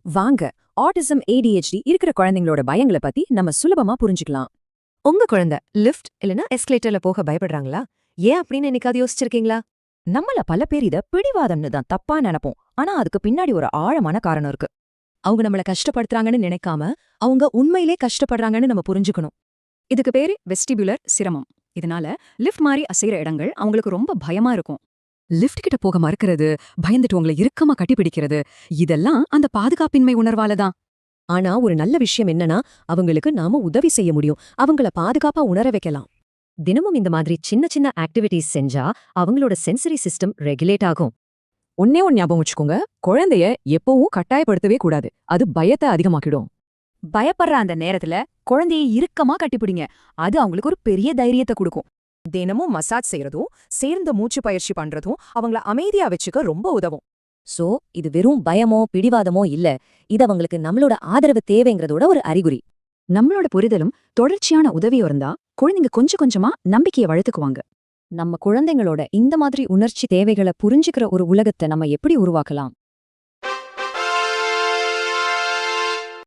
வாங்க, autism ADHD இருக்கிற குழந்தைங்களோட பயங்கள பத்தி நம்ம சுலபமா புரிஞ்சுக்கலாம். உங்க குழந்தை லிஃப்ட் இல்லனா எஸ்கலேட்டர்ல போக பயப்படுறாங்களா? ஏன் அப்படின்னு என்னைக்காவது யோசிச்சிருக்கீங்களா? நம்மள பல பேர் இத பிடிவாதம்னு தான் தப்பா நினைப்போம். ஆனா அதுக்கு பின்னாடி ஒரு ஆழமான காரணம் இருக்கு. அவங்க நம்மள கஷ்டப்படுத்துறாங்கன்னு நினைக்காம, அவங்க உண்மையிலே கஷ்டப்படுறாங்கன்னு நம்ம புரிஞ்சுக்கணும். இதுக்கு பேரு வெஸ்டிபுலர் சிரமம். இதனால லிஃப்ட் மாதிரி அசைற இடங்கள் அவங்களுக்கு ரொம்ப பயமா இருக்கும். லிஃப்ட் கிட்ட போக மறுக்கிறது, பயந்துட்டு உங்களை இறுக்கமா கட்டிப்பிடிக்கிறது, இதெல்லாம் அந்த பாதுகாப்பின்மை உணர்வால தான். ஆனா ஒரு நல்ல விஷயம் என்னன்னா, அவங்களுக்கு நாம உதவி செய்ய முடியும். அவங்கள பாதுகாப்பா உணர வைக்கலாம். தினமும் இந்த மாதிரி சின்ன சின்ன ஆக்டிவிட்டீஸ் செஞ்சா அவங்களோட சென்சரி சிஸ்டம் ரெகுலேட் ஆகும். ஒண்ணே ஞாபகம் வச்சுக்கோங்க, குழந்தைய எப்பவும் கட்டாயப்படுத்தவே கூடாது. அது பயத்தை அதிகமாக்கிடும். பயப்படுற அந்த நேரத்துல குழந்தையை இறுக்கமா கட்டிப்பிடிங்க. அது அவங்களுக்கு ஒரு பெரிய தைரியத்தை கொடுக்கும். தினமும் மசாஜ் செய்யறதும் சேர்ந்து மூச்சு பயிற்சி பண்றதும் அவங்கள அமைதியா வச்சுக்க ரொம்ப உதவும். சோ இது வெறும் பயமோ பிடிவாதமோ இல்ல, இது அவங்களுக்கு நம்மளோட ஆதரவு தேவைங்கிறதோட ஒரு அறிகுறி. நம்மளோட புரிதலும் தொடர்ச்சியான உதவியும் இருந்தா குழந்தைங்க கொஞ்சம் கொஞ்சமா நம்பிக்கையை வளர்த்துக்குவாங்க. நம்ம குழந்தைங்களோட இந்த மாதிரி உணர்ச்சி தேவைகளை புரிஞ்சுக்கிற ஒரு உலகத்தை நம்ம எப்படி உருவாக்கலாம்?